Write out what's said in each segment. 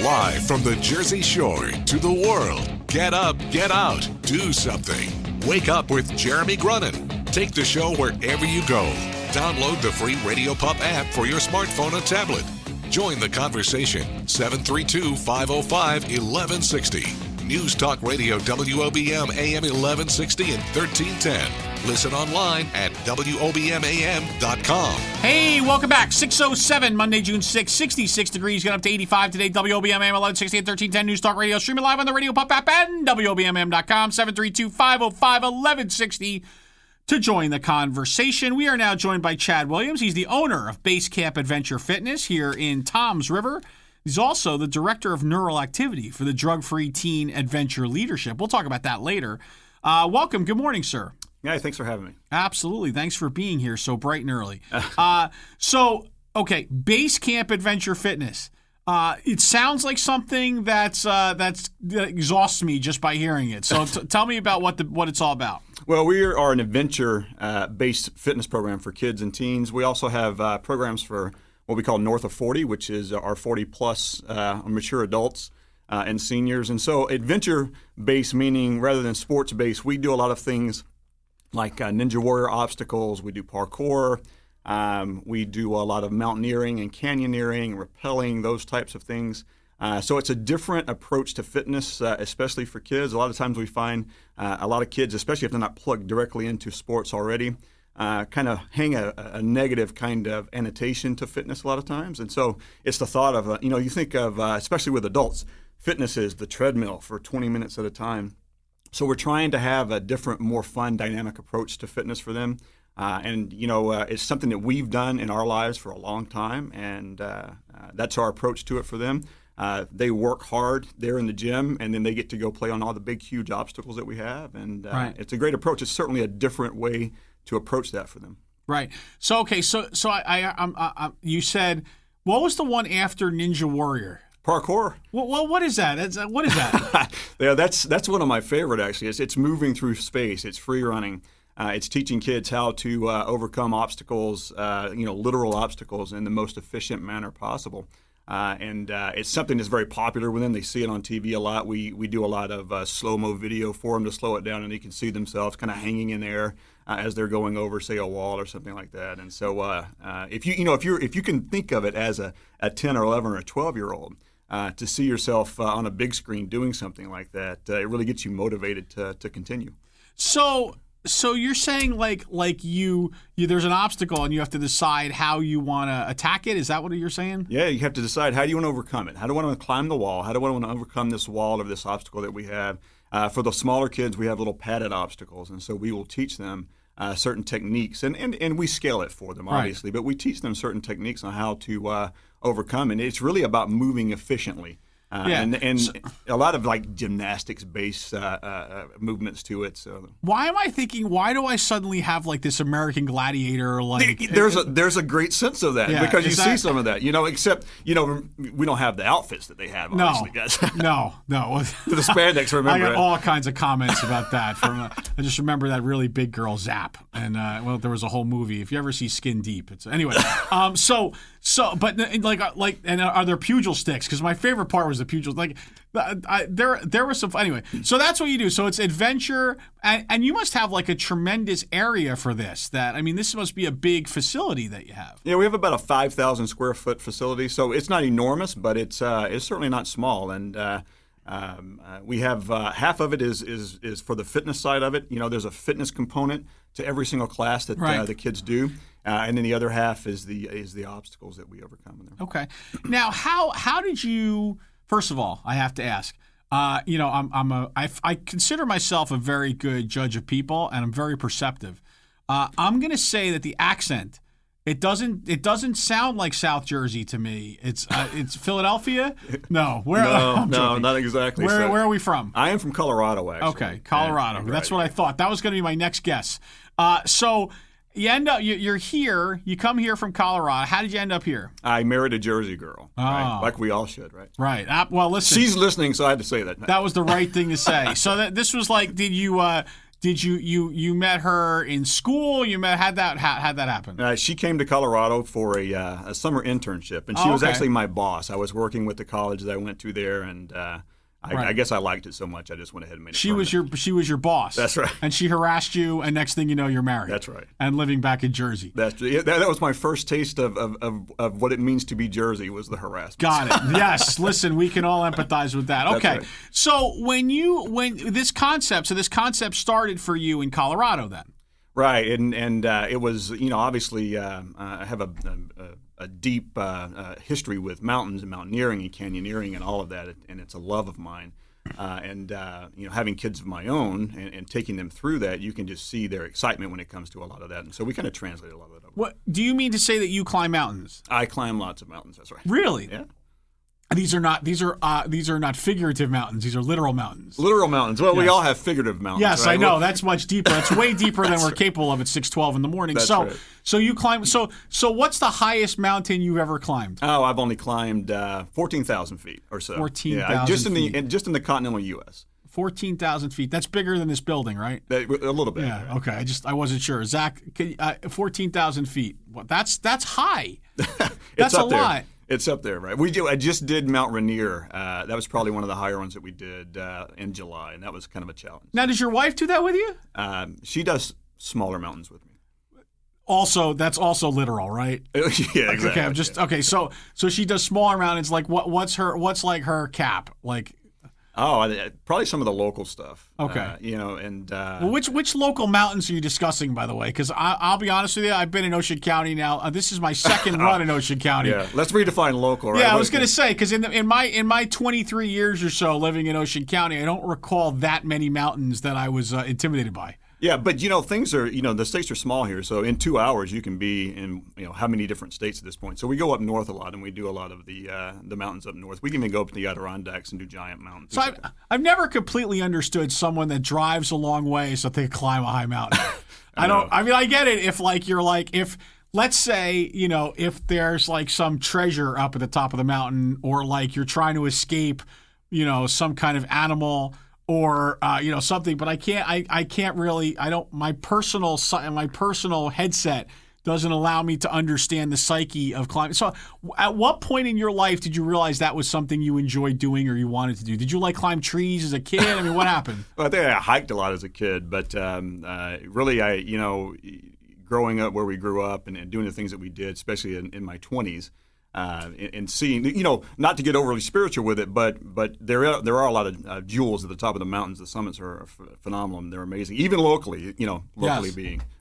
Live from the Jersey Shore to the world. Get up, get out, do something. Wake up with Jeremy Grunin. Take the show wherever you go. Download the free Radio Pup app for your smartphone or tablet. Join the conversation. 732-505-1160. News Talk Radio WOBM AM 1160 and 1310. Listen online at WOBMAM.com. Hey, welcome back. 6:07, Monday, June 6th, 66 degrees, going up to 85 today. WOBM AM 1160 and 1310 News Talk Radio. Streaming live on the Radio Pup app and WOBMAM.com. 732-505-1160 to join the conversation. We are now joined by Chad Williams. He's the owner of Base Camp Adventure Fitness here in Toms River. He's also the director of neural activity for the Drug-Free Teen Adventure Leadership. We'll talk about that later. Welcome. Good morning, sir. Yeah, thanks for having me. Absolutely. Thanks for being here so bright and early. Okay, Base Camp Adventure Fitness. It sounds like something that exhausts me just by hearing it. So tell me about what it's all about. Well, we are an adventure-based fitness program for kids and teens. We also have programs for what we call North of 40, which is our 40-plus mature adults and seniors. And so adventure-based, meaning rather than sports-based, we do a lot of things like Ninja Warrior obstacles. We do parkour. We do a lot of mountaineering and canyoneering, rappelling, those types of things. So it's a different approach to fitness, especially for kids. A lot of times we find a lot of kids, especially if they're not plugged directly into sports already, kind of hang a negative kind of annotation to fitness a lot of times. And so it's the thought of, you think of, especially with adults, fitness is the treadmill for 20 minutes at a time. So we're trying to have a different, more fun, dynamic approach to fitness for them. It's something that we've done in our lives for a long time, and that's our approach to it for them. They work hard. They're in the gym, and then they get to go play on all the big, huge obstacles that we have. And right. It's a great approach. It's certainly a different way to approach that for them. Right. So, okay, so you said, what was the one after Ninja Warrior? Parkour. Well, what is that? What is that? Yeah, that's one of my favorite, actually. It's moving through space. It's free running. It's teaching kids how to overcome obstacles, literal obstacles, in the most efficient manner possible. And it's something that's very popular with them. They see it on TV a lot. We do a lot of slow-mo video for them to slow it down, and they can see themselves kind of hanging in air as they're going over, say, a wall or something like that. And so, if you can think of it as a 10 or 11 or a 12-year-old, to see yourself on a big screen doing something like that, it really gets you motivated to continue. So you're saying like you there's an obstacle and you have to decide how you want to attack it? Is that what you're saying? Yeah, you have to decide how do you want to overcome it. How do I want to climb the wall? How do I want to overcome this wall or this obstacle that we have? For the smaller kids, we have little padded obstacles, and so we will teach them certain techniques, and we scale it for them, obviously, right. But we teach them certain techniques on how to overcome, and it's really about moving efficiently. And a lot of like gymnastics-based movements to it. So why do I suddenly have like this American Gladiator? Like there's a great sense of that because you see some of that. Except we don't have the outfits that they have. Obviously, guys. No. The spandex. Remember, I got all kinds of comments about that. I just remember that really big girl Zap, and there was a whole movie. If you ever see Skin Deep, anyway. But are there pugil sticks? Because my favorite part was the pugil. There was some anyway. So that's what you do. So it's adventure, and you must have like a tremendous area for this. This must be a big facility that you have. Yeah, we have about a 5,000 square foot facility. So it's not enormous, but it's certainly not small. And we have half of it is for the fitness side of it. There's a fitness component to every single class that the kids do. And then the other half is the obstacles that we overcome in there. Okay. Now, how did you? First of all, I have to ask. I consider myself a very good judge of people, and I'm very perceptive. I'm going to say that the accent, it doesn't sound like South Jersey to me. It's Philadelphia. No, not exactly. Where are we from? I am from Colorado, actually. Okay, Colorado. Right. That's what I thought. That was going to be my next guess. So. You end up. You're here. You come here from Colorado. How did you end up here? I married a Jersey girl, right? Like we all should, right? Right. Well, listen. She's listening, so I had to say that. That was the right thing to say. So this was like, did Did you met her in school? How'd that happen? She came to Colorado for a summer internship, and she was actually my boss. I was working with the college that I went to there, and I guess I liked it so much I just went ahead and made it. She was your boss. That's right. And she harassed you, and next thing you know, you're married. That's right. And living back in Jersey. That was my first taste of what it means to be Jersey, was the harassment. Got it. Yes. Listen, we can all empathize with that. Okay. Right. So when this concept started for you in Colorado then. Right, and it was, obviously I have a deep history with mountains and mountaineering and canyoneering and all of that, and it's a love of mine. And having kids of my own and taking them through that, you can just see their excitement when it comes to a lot of that. And so we kind of translate a lot of that over. What do you mean to say that you climb mountains? I climb lots of mountains. That's right. Really? Yeah. These are not figurative mountains. These are literal mountains. Literal mountains. Well, yes. We all have figurative mountains. Yes, right? I know. That's much deeper. It's way deeper than we're capable of at 6:12 in the morning. That's so, right. so you climb. So what's the highest mountain you've ever climbed? Oh, I've only climbed 14,000 feet or so. 14,000 feet. Just in the continental U.S. 14,000 feet. That's bigger than this building, right? A little bit. Yeah. Right? Okay. I wasn't sure. Zach, 14,000 feet. Well, that's high. That's a lot. It's up there, right? I just did Mount Rainier. That was probably one of the higher ones that we did in July, and that was kind of a challenge. Now, does your wife do that with you? She does smaller mountains with me. Also, that's also literal, right? Yeah, exactly. Okay. So she does smaller mountains. Like what's like her cap? Like, probably some of the local stuff. Okay. And which local mountains are you discussing, by the way? Because I'll be honest with you, I've been in Ocean County now. This is my second run in Ocean County. Yeah, let's redefine local. Right? Yeah, I was going to say, because in my 23 years or so living in Ocean County, I don't recall that many mountains that I was intimidated by. Yeah, but things are, the states are small here. So in 2 hours you can be in, how many different states at this point. So we go up north a lot, and we do a lot of the mountains up north. We can even go up to the Adirondacks and do giant mountains. So I've never completely understood someone that drives a long way so they climb a high mountain. I get it if let's say, if there's like some treasure up at the top of the mountain, or like you're trying to escape, some kind of animal, or something, but I can't really, my personal headset doesn't allow me to understand the psyche of climbing. So at what point in your life did you realize that was something you enjoyed doing or you wanted to do? Did you climb trees as a kid? I mean, what happened? Well, I think I hiked a lot as a kid, but really growing up where we grew up and doing the things that we did, especially in my 20s, and seeing, not to get overly spiritual with it, but there are a lot of jewels at the top of the mountains. The summits are phenomenal, and they're amazing. Even locally, Yes.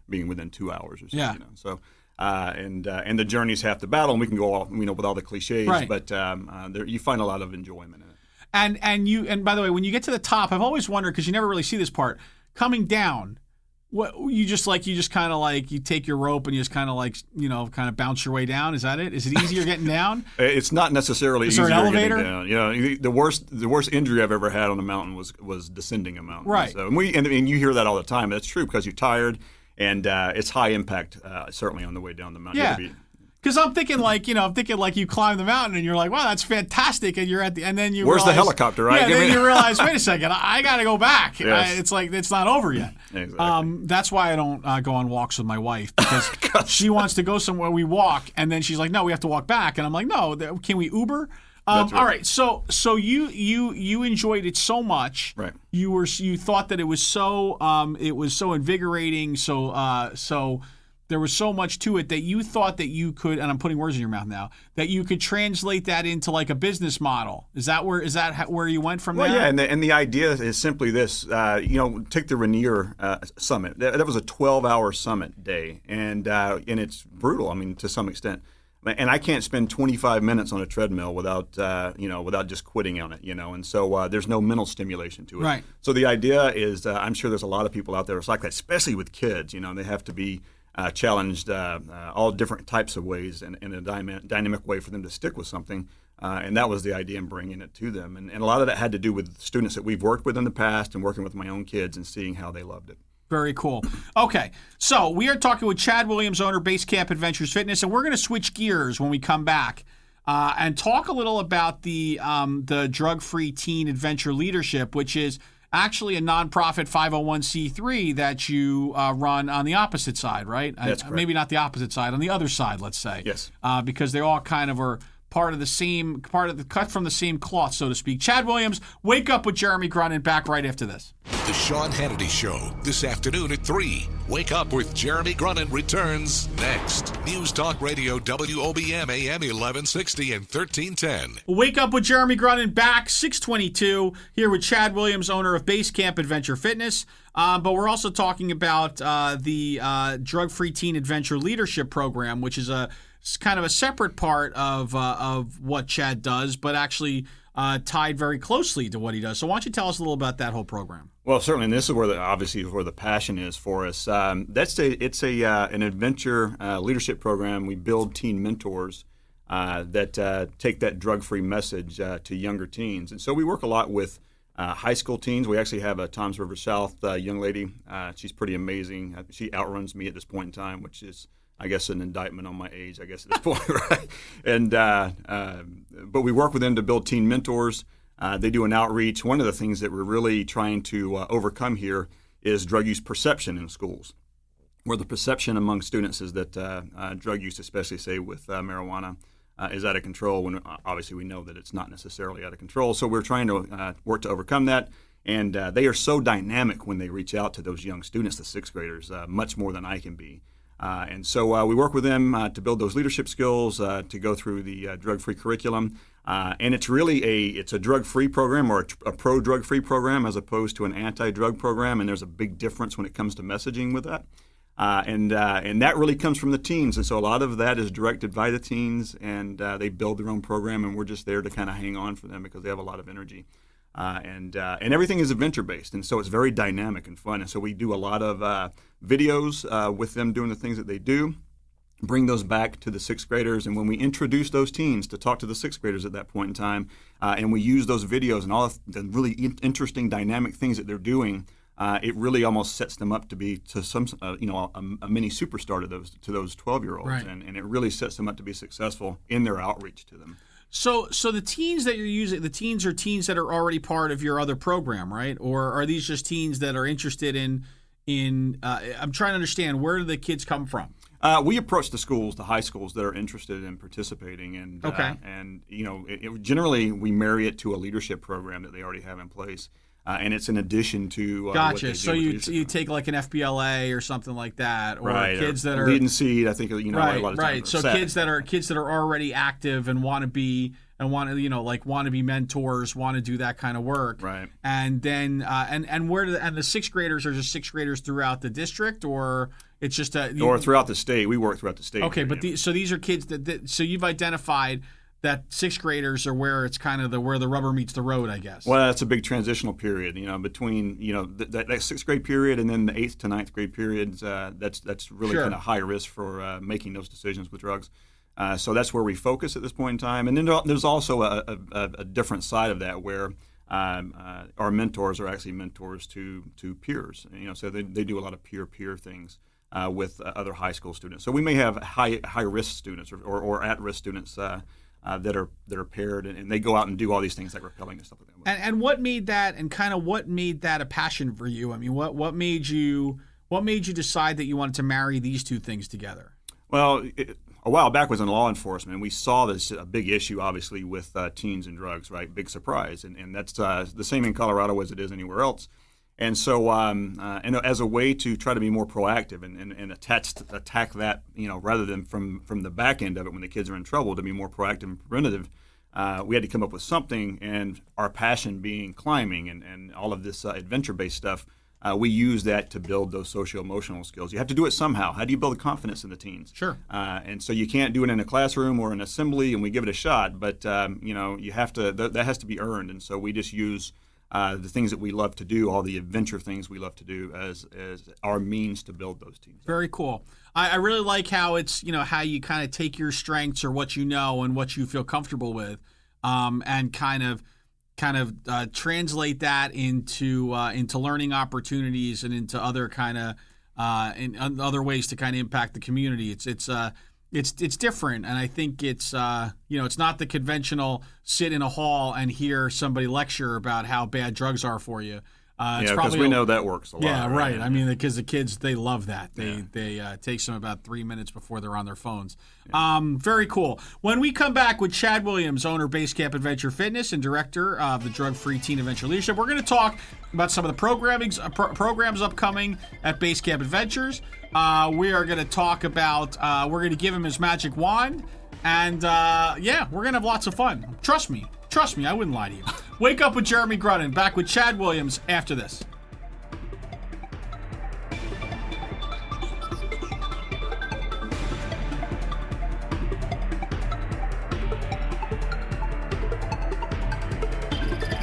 being within 2 hours or so. Yeah. So, and the journey's half the battle, and we can go off, with all the cliches, right. But you find a lot of enjoyment in it. And by the way, when you get to the top, I've always wondered, because you never really see this part, coming down. What you just kind of you take your rope and you just kind of bounce your way down. Is that it? Is it easier getting down? It's not necessarily easier getting elevator? down. The worst injury I've ever had on a mountain was descending a mountain. Right. So, and you hear that all the time. That's true, because you're tired, and it's high impact certainly on the way down the mountain. Yeah. Because I'm thinking you climb the mountain and you're like, wow, that's fantastic, and you're at the, and then you where's realize, the helicopter, right? Yeah, then you realize, wait a second, I got to go back. Yes. It's not over yet. Exactly. That's why I don't go on walks with my wife, because she wants to go somewhere. We walk, and then she's like, no, we have to walk back, and I'm like, no, can we Uber? That's right. All right, so you enjoyed it so much, right? You thought that it was so invigorating, so. There was so much to it that you thought that you could, and I'm putting words in your mouth now, that you could translate that into a business model. Is that where you went from there? Yeah, and the idea is simply this. Take the Rainier summit. That was a 12-hour summit day, and it's brutal. I mean, to some extent. And I can't spend 25 minutes on a treadmill without just quitting on it, And so there's no mental stimulation to it. Right. So the idea is, I'm sure there's a lot of people out there it's like that, especially with kids. They have to be challenged all different types of ways and in a dynamic way for them to stick with something. And that was the idea in bringing it to them. And a lot of that had to do with students that we've worked with in the past and working with my own kids and seeing how they loved it. Very cool. Okay, so we are talking with Chad Williams, owner, Base Camp Adventures Fitness, and we're going to switch gears when we come back and talk a little about the drug-free teen adventure leadership, which is actually a nonprofit 501c3 that you run on the opposite side, right? That's correct. Maybe not the opposite side, on the other side, let's say. Yes. Because they all kind of are part of the cut from the same cloth, so to speak. Chad Williams, Wake Up with Jeremy Grunin, back right after this. The Sean Hannity Show, this afternoon at 3. Wake Up with Jeremy Grunin returns next. News Talk Radio, WOBM AM 1160 and 1310. Wake Up with Jeremy Grunin, back 622, here with Chad Williams, owner of Base Camp Adventure Fitness. But we're also talking about the Drug-Free Teen Adventure Leadership Program, which is kind of a separate part of what Chad does, but actually tied very closely to what he does. So why don't you tell us a little about that whole program? Well, certainly, and this is where the passion is for us. It's an adventure leadership program. We build teen mentors that take that drug-free message to younger teens, and so we work a lot with high school teens. We actually have a Toms River South young lady. She's pretty amazing. She outruns me at this point in time, which is, I guess, an indictment on my age, I guess, at this point, right? And but we work with them to build teen mentors. They do an outreach. One of the things that we're really trying to overcome here is drug use perception in schools, where the perception among students is that drug use, especially, say, with marijuana, is out of control, when obviously we know that it's not necessarily out of control. So we're trying to work to overcome that. And they are so dynamic when they reach out to those young students, the sixth graders, much more than I can be. And so we work with them to build those leadership skills, to go through the drug-free curriculum. And it's really it's a drug-free program, or a pro-drug-free program, as opposed to an anti-drug program. And there's a big difference when it comes to messaging with that. And that really comes from the teens. And so a lot of that is directed by the teens, and they build their own program, and we're just there to kind of hang on for them because they have a lot of energy. And everything is adventure-based, and so it's very dynamic and fun. And so we do a lot of videos with them doing the things that they do, bring those back to the sixth graders. And when we introduce those teens to talk to the sixth graders at that point in time, and we use those videos and all of the really interesting, dynamic things that they're doing, it really almost sets them up to be some, a mini superstar to those 12-year-olds, Right. and it really sets them up to be successful in their outreach to them. So the teens that you're using, the teens are teens that are already part of your other program, right? Or are these just teens that are interested in I'm trying to understand, where do the kids come from? We approach the schools, the high schools that are interested in participating, and Okay. Generally we marry it to a leadership program that they already have in place, and it's in addition to what Gotcha. they do So with you leadership. take like an FBLA or something like that, or Right, kids that are lead and seed. I think a lot of right. times So set. kids that are already active and want to be mentors, want to do that kind of work, Right. And then and the sixth graders are just sixth graders throughout the district, or it's just or throughout the state. We work throughout the state. Okay, here, but yeah. so these are kids so you've identified that sixth graders are where it's kind of where the rubber meets the road, I guess. Well, that's a big transitional period, between that sixth grade period and then the eighth to ninth grade periods. That's really Sure. kind of high risk for making those decisions with drugs. So that's where we focus at this point in time. And then there's also a different side of that, where our mentors are actually mentors to peers. So they do a lot of peer things with other high school students. So we may have high risk students or at risk students that are paired, and they go out and do all these things like rappelling and stuff like that. And what made that, and kind of what made that a passion for you? I mean, what made you decide that you wanted to marry these two things together? Well, a while back was in law enforcement, and we saw this a big issue, obviously, with teens and drugs, right? Big surprise, and that's the same in Colorado as it is anywhere else. And so, and as a way to try to be more proactive and attack that, rather than from the back end of it when the kids are in trouble, to be more proactive and preventative, we had to come up with something. And our passion being climbing and all of this adventure-based stuff, we use that to build those socio-emotional skills. You have to do it somehow. How do you build confidence in the teens? Sure. And so you can't do it in a classroom or an assembly, and we give it a shot. But you have to. That has to be earned. And so we just use the things that we love to do, all the adventure things we love to do, as our means to build those teams. Very cool. I really like how it's, how you kind of take your strengths or what you know and what you feel comfortable with, and kind of translate that into learning opportunities and into other kind of in other ways to kind of impact the community. It's different, and I think it's it's not the conventional sit in a hall and hear somebody lecture about how bad drugs are for you. It's because probably we know that works a lot. Yeah, right. I mean, because the kids, they love that. They takes them about 3 minutes before they're on their phones. Very cool. When we come back with Chad Williams, owner of Base Camp Adventure Fitness and director of the Drug-Free Teen Adventure Leadership, we're going to talk about some of the programs upcoming at Base Camp Adventures. We are going to talk about, we're going to give him his magic wand. And, we're going to have lots of fun. Trust me, I wouldn't lie to you. Wake Up with Jeremy Grunin, back with Chad Williams after this.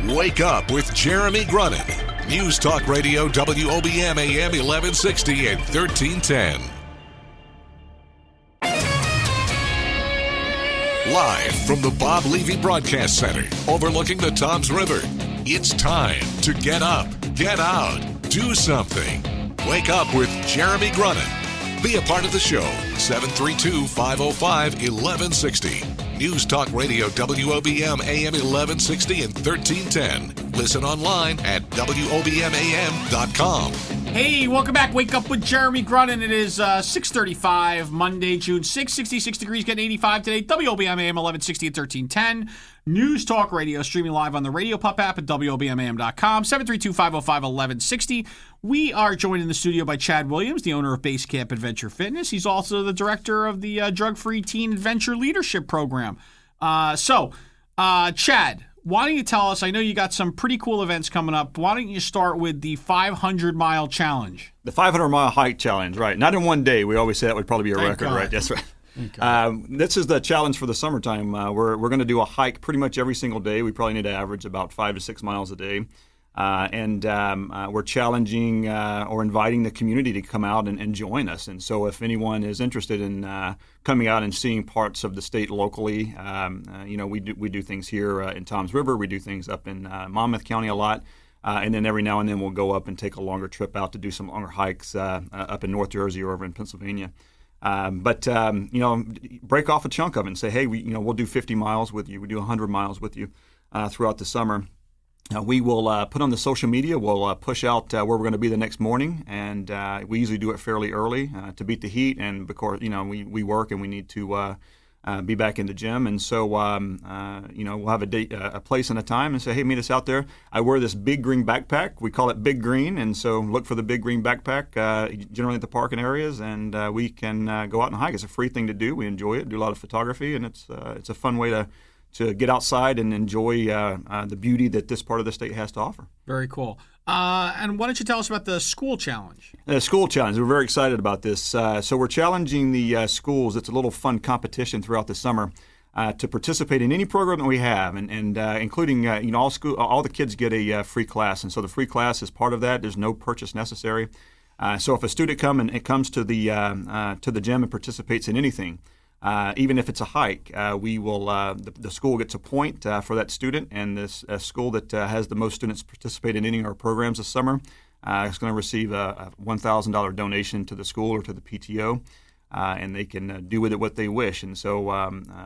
Wake Up with Jeremy Grunin. News Talk Radio WOBM AM 1160 and 1310. Live from the Bob Levy Broadcast Center, overlooking the Toms River, it's time to get up, get out, do something. Wake up with Jeremy Grunin. Be a part of the show, 732-505-1160. News Talk Radio WOBM AM 1160 and 1310. Listen online at WOBMAM.com. Hey, welcome back. Wake Up with Jeremy Grunin. It is 6:35, Monday, June 6, 66 degrees, getting 85 today. WOBM AM 1160 and 1310. News Talk Radio, streaming live on the Radio Pup app at WOBMAM.com, 732-505-1160. We are joined in the studio by Chad Williams, the owner of Base Camp Adventure Fitness. He's also the director of the Drug-Free Teen Adventure Leadership Program. Chad, why don't you tell us, I know you got some pretty cool events coming up. Why don't you start with the 500-mile challenge? The 500-mile hike challenge, right. Not in one day. We always say that would probably be a record, God. right? That's right. This is the challenge for the summertime. We're going to do a hike pretty much every single day. We probably need to average about 5 to 6 miles a day. We're challenging or inviting the community to come out and join us. And so if anyone is interested in coming out and seeing parts of the state locally, we do things here in Toms River. We do things up in Monmouth County a lot. And then every now and then we'll go up and take a longer trip out to do some longer hikes up in North Jersey or over in Pennsylvania. Break off a chunk of it and say, hey, we'll do 50 miles with you. We do 100 miles with you throughout the summer. We will put on the social media. We'll push out where we're going to be the next morning, and we usually do it fairly early to beat the heat. And because we work and we need to be back in the gym, and so we'll have a date, a place, and a time, and say, hey, meet us out there. I wear this big green backpack. We call it Big Green, and so look for the big green backpack generally at the parking areas, and we can go out and hike. It's a free thing to do. We enjoy it. Do a lot of photography, and it's a fun way to get outside and enjoy the beauty that this part of the state has to offer. Very cool. And why don't you tell us about the school challenge? The school challenge. We're very excited about this. So we're challenging the schools. It's a little fun competition throughout the summer to participate in any program that we have, and including all the kids get a free class, and so the free class is part of that. There's no purchase necessary. So if a student comes to the gym and participates in anything, even if it's a hike, we will. The school gets a point for that student, and this school that has the most students participate in any of our programs this summer is going to receive a $1,000 donation to the school or to the PTO, and they can do with it what they wish. And so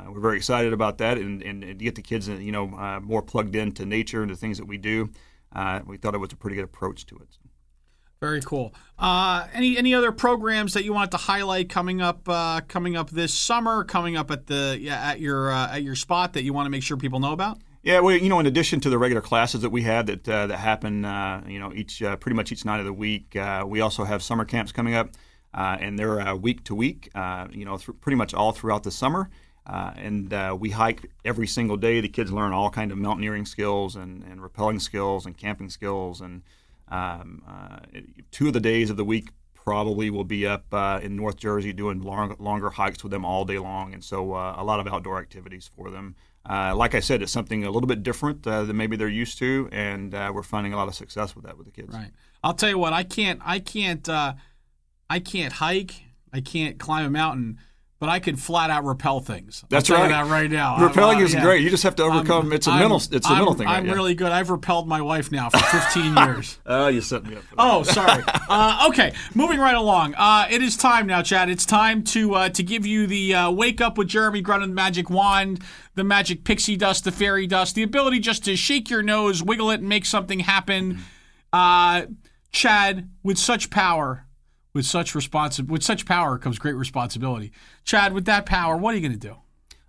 we're very excited about that, and to get the kids, more plugged into nature and the things that we do. We thought it was a pretty good approach to it. Very cool. Any other programs that you wanted to highlight coming up this summer, coming up at your spot that you want to make sure people know about? Yeah, well, in addition to the regular classes that we have that happen, pretty much each night of the week, we also have summer camps coming up, and they're week to week, pretty much all throughout the summer. And we hike every single day. The kids learn all kind of mountaineering skills and rappelling skills and camping skills, and 2 of the days of the week probably will be up in North Jersey doing longer hikes with them all day long, and so a lot of outdoor activities for them. Like I said, it's something a little bit different than maybe they're used to, and we're finding a lot of success with that with the kids. Right. I'll tell you what, I can't hike, I can't climb a mountain, but I could flat out rappel things. That's I'll right. tell you that right now. Rappelling is great. You just have to overcome. It's a mental thing. Right? I'm really good. I've rappelled my wife now for 15 years. You set me up for that. Oh, sorry. Okay, moving right along. It is time now, Chad. It's time to give you the Wake Up with Jeremy Grunin magic wand, the magic pixie dust, the fairy dust, the ability just to shake your nose, wiggle it, and make something happen. Chad, with such power, with such power comes great responsibility. Chad, with that power, what are you going to do?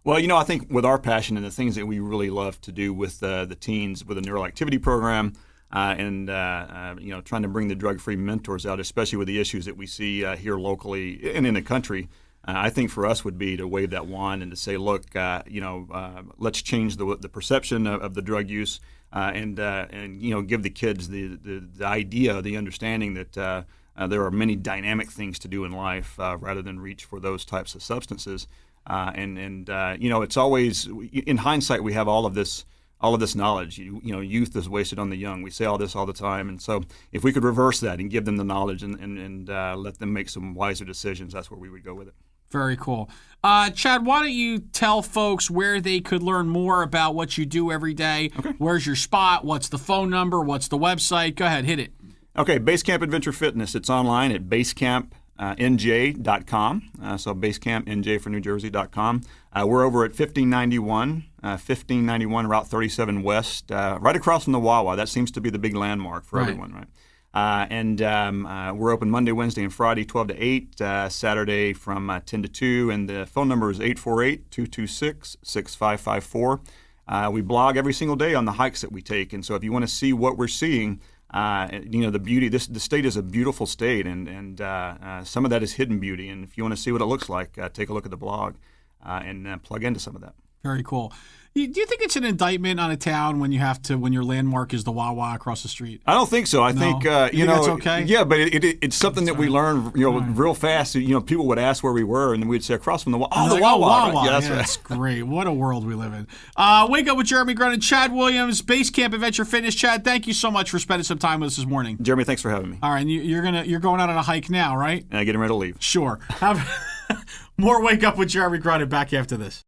Well, I think with our passion and the things that we really love to do with the teens with the neuroactivity program, and trying to bring the drug-free mentors out, especially with the issues that we see here locally and in the country, I think for us would be to wave that wand and to say, look, let's change the perception of the drug use, and give the kids the idea, the understanding that there are many dynamic things to do in life rather than reach for those types of substances. It's always, in hindsight, we have all of this knowledge. Youth is wasted on the young. We say all this all the time. And so if we could reverse that and give them the knowledge and let them make some wiser decisions, that's where we would go with it. Very cool. Chad, why don't you tell folks where they could learn more about what you do every day? Okay. Where's your spot? What's the phone number? What's the website? Go ahead, hit it. Okay, Basecamp Adventure Fitness. It's online at basecampnj.com. So basecampnj for New Jersey.com. We're over at 1591 Route 37 West, right across from the Wawa. That seems to be the big landmark for everyone, right? We're open Monday, Wednesday, and Friday, 12 to 8, Saturday from 10 to 2, and the phone number is 848-226-6554. We blog every single day on the hikes that we take, and so if you want to see what we're seeing, the beauty, the state is a beautiful state, and some of that is hidden beauty, and if you want to see what it looks like, take a look at the blog and plug into some of that. Very cool. Do you think it's an indictment on a town when your landmark is the Wawa across the street? I don't think so. I think that's okay. Yeah, but it's something that we learned real fast. People would ask where we were, and we'd say across from the Wawa. Oh, the Wawa. Wawa. Right? Yeah, that's right. That's great. What a world we live in. Wake Up with Jeremy Grunin, Chad Williams, Basecamp Adventure Fitness. Chad, thank you so much for spending some time with us this morning. Jeremy, thanks for having me. All right, and you're going out on a hike now, right? And getting ready to leave. Sure. More Wake Up with Jeremy Grunin back after this.